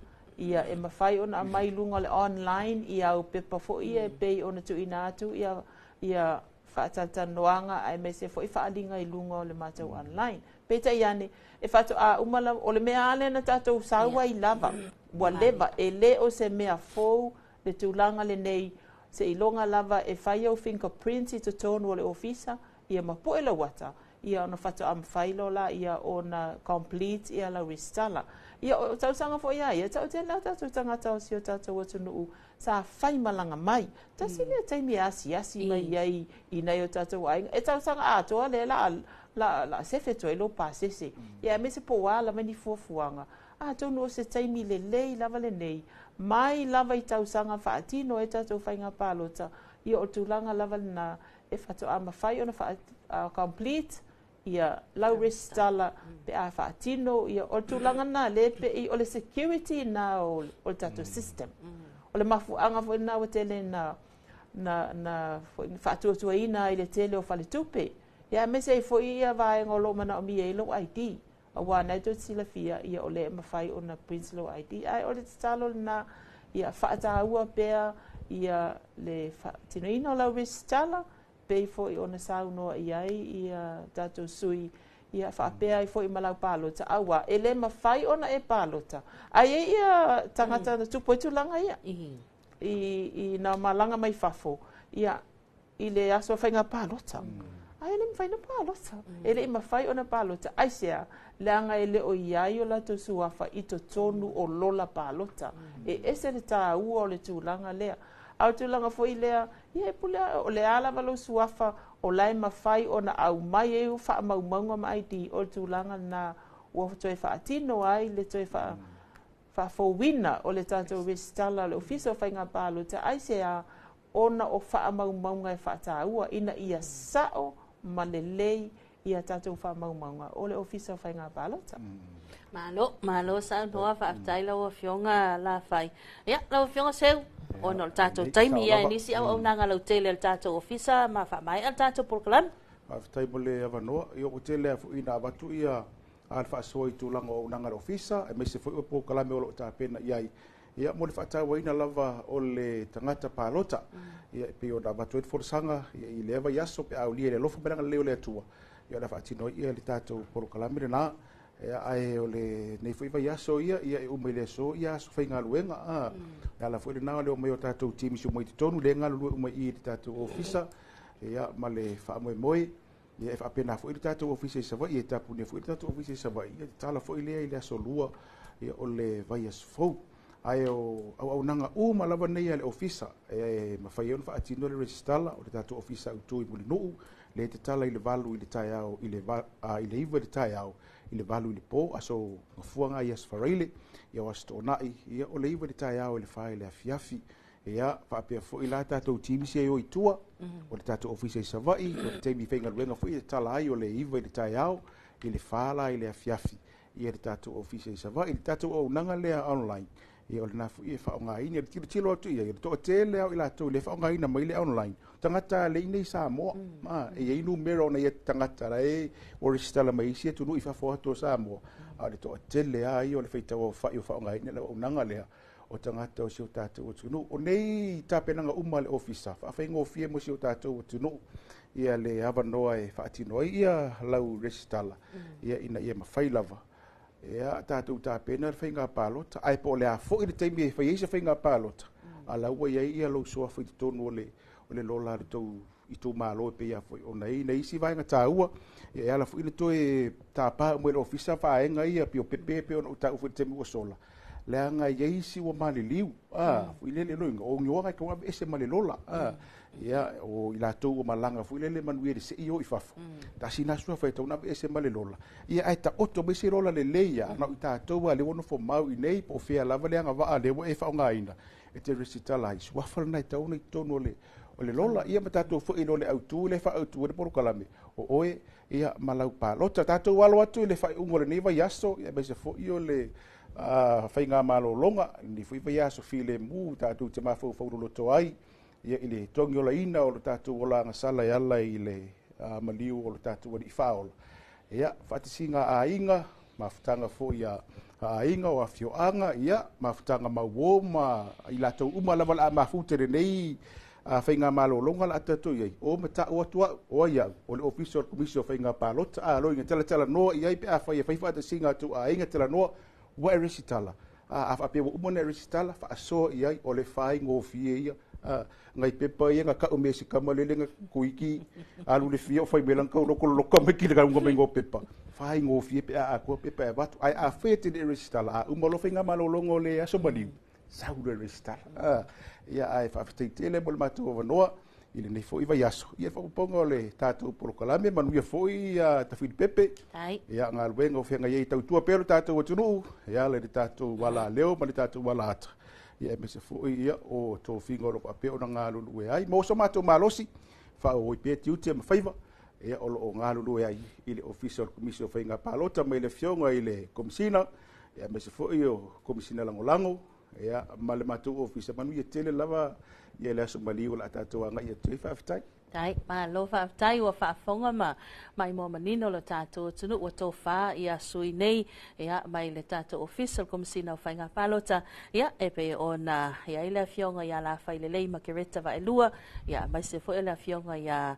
ia e mawhai ona mai lunga le online ia au pepa fo ia e pei ona tu ina atu ia whaatatanoanga ai me se fo i whaalinga i lunga o le mātou online. Peta iane e whatu a umala o le mea ale na tātou saua i lava. Wa leva e le o se mea fou le tūlanga le nei se ilonga lava e whai au fingerprints i to tonu o le ofisa ia mapoe la wata. Ia ona whatu am whailo la ia ona complete ia la restala. Ia o tau sanga fo ia ia tau te la tātou tangata o si o tātou o tunu sa whai malanga mai. Ta sile taimi asi mai iai i nei o tātou ainga. E tau sanga atoa le la se whetoi lo pasese. Ia me se po ala mani fuafuanga. Tonu o se taimi le lei lava le nei. Mai lava i tau sanga whaatino e tātou whainga pālota. Ia o tūlanga lava na e whatu ama whai ona complete. Ia lau restala pe a whaatino. Ia o tūlanga na lepe i o le security na o le tātou system. O le mafuanga fo ina o tele na whaatuatua ina i le tele o whale tupe. Ia me se fo ia vaenga o lo mana o mi e lo ID. A wana to sila fia ia o le mawhai o na Prince Law ID. Ai o le talo na ia whaataua pea ia le tino ino lau restala. Pei fo i ona saunoa iai ia tātou sui ia whaapea i fo i malau pālota. Awa, e le mawhai ona e pālota. Ai e ia tangata na tupo i tulanga ia. I na malanga mai fafo. Ia i le aso whainga pālota. Ai le mwhaina pālota. E le i mawhai ona pālota. Ai sea, leanga e le o iai o lato suafa i to tonu o lola pālota. E ese le tā ua o le tūlanga lea. Au tūlanga fo i lea, ia e pulea o le ala walo suafa o lai mawhai o na au mai e u wha maumaunga mai di o tūlanga na ua toi wha atino ai, le toi wha fowina o le tātou restala le ofisa o whainga pālota. Ai sea ona o wha maumaunga e wha tā ua ina ia sao ma le lei ia tātou wha maumaunga o le ofisa o whainga pālota. Malo sa noa whaatai lau a whionga la whai. Ia, lau whionga seu. O no tātou taimi ia nisi au nanga lau tele al tātou ofisa ma whamai al tātou program. Whaatai mo le awanoa. I o tele a fuina abatu ia al whaasoa i tūlanga o nanga ofisa. E meise fui o program o lo tāpena iai. Ia mo le whaatai waina lava o le tangata pālota. Ia pe o na abatu e forsanga i le ewa yaso pe au lia le lofo menanga leo le atua. Ia na whaatino ia le tātou program le na. Ai o le nei foi vai aso ia e o mai le so ia so fai ngaluenga la foi le na le o mai o tatou timi so mai tonu le ngalu o mai i tatou ofisa ia ma le fa moi ia fa pena foi tatou ofisa sa vai e tapu ne foi tatou ofisa sa vai ia tala foi le ile aso lua ia o le vai as fo ai o nanga o ma lava nei le ofisa ma fai on fa atino le registala o tatou ofisa o tu i no le te tala i le valu i le taiao i le iwa le taiao i le valu i le pō, aso ngafuanga i asfaraile, ia wasto nai, ia o le iwa le taiao i le whae le afiafi, ia whaapea fo i la tātou timisi ai o i tua, o le tātou ofisa i savai, o le teimi whainga luenga fo i le tala ai o le iwa i le taiao, i le whaala i le afiafi, ia le tātou ofisa i savai, i le tātou au nanga lea online, ia o le nafu i e whaonga ina, i le tilo atu ia, i le toa tele au i la tau, i le whaonga ina mai le online, tangata le ina i Samoa, e ia inu mera ona ia tangata la e o restala mai isi e tunu i whafo ato Samoa, a le toa tele a i o le whaitawa o whai o whaonga ina la o nanga lea, o tangata o si o tātou o tunu, o nei tāpenanga uma le ofisa, whawhainga o fie mo si o tātou o tunu, ia le awanoa e whaatino, ia lau restala, ia ina ia mawhai lava, ia tātou tāpena le whainga pālota, ai po le a fo i le teimi e whaiesa whainga pālota, a laua ia lo soa whai tonu o le lola le tau i tau malo e peia foi o nei si vainga tāua e ala foi le toe tāpā mo le ofisa whaenga ia pio pepe pe o tau foi temi ua sola le anga ia si ua mali liu foi le loinga o ngioa ka ua ese mali lola ia o ila tau o malanga foi le manuia de se i fafo ta sina sua foi tau na ese mali lola ia ai ta oto me se lola le leia na i tātou le wono fo mau i nei po fea lava le anga va le e whaonga ina e te resitala i suafala nai tau nei tono o le lola ia matatou fo i le autu le fa autu le porokalame o oe ia malau pālota tatou walo atu le fa ungo le nei vai aso ia me se fo i o le whainga malolonga ni fo i vai aso file mu tatou te mafau fauroloto ai ia i le tongi o la ina o le tatou o la ngasala i ala i le maliu o le tatou o le ifaola ia whaatisinga a inga mafutanga fo ia ainga o afioanga ia mafutanga mauo ma i latou uma lava la mafutere nei whainga malolonga la atatu iai o mata o atua o ia o le official commission whainga palota a loinga tala noa iai pe a whaia whaifa ata singa atu a inga tala noa wa erisitala a whapea wa umana erisitala wha asoa iai o le whai ngofie ia ngai pepa ia nga ka umesi kamalele nga kuiki alu le fia o whai melang kau loko loka me kile ka unga mengo pepa whai ngofie pe a kua pepa e watu ai a whete le erisitala a umalo whainga malolonga o le aso maniu saure erisitala ia ai whawhataitele mo le mātua o wanoa i le nei fo i vai aso. Ia whakuponga o le tātou porokalame, manuia fo i tawhiri pepe. Ia ngā luenga o whenga iei tautua pero tātou o tunu. Ia le tātou wala leo, ma le tātou wala ata. Ia me se fo i ia o tō whinga o loko apeo na ngā lulu e ai. Mōso mātou mālosi, wha o i pē tiutia ma whaiva. Ia o lo o ngā lulu e ai i le official commission o whainga pālota mai le whionga i le komisina. Ia me se fo i o komisina langolango. Ia male mātou ofisa manu ia tele lava ia le aso mali o la tātou anga ia tui whaafitai. Tai, ma lo whaafitai ua whaafonga ma mai mo manino lo tātou tunu ua tō wha ia sui nei ia mai le tātou official komisina o whainga palota ia epe o na ia ila fionga ia la whaile lei ma kereta va elua ia mai se fo ila fionga ia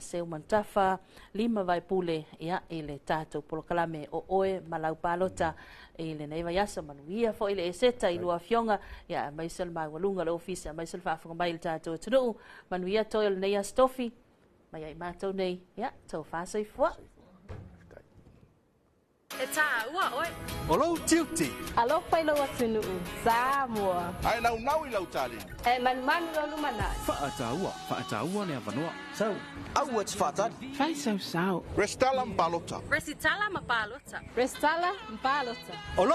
seu mantafa lima vai pule ia ile tātou polokalame o oe malau palota ile nei vai asa manuia fo ile eseta i lua fionga ia mai sel mawalunga le ofisa mai sel whaafonga mai le tātou tunu manuia toil nei stofi mai ai mātou nei ia tau whāsoi fua E tā ua oi O lau tiuti Alo whailo atunu Samoa Ai nau i lau tali E manu lolu manai Whaataua ne avanoa. Sau. Au ats whaatari Whai sau. Restala mpalota Resitala mapalota Restala mpalota O lo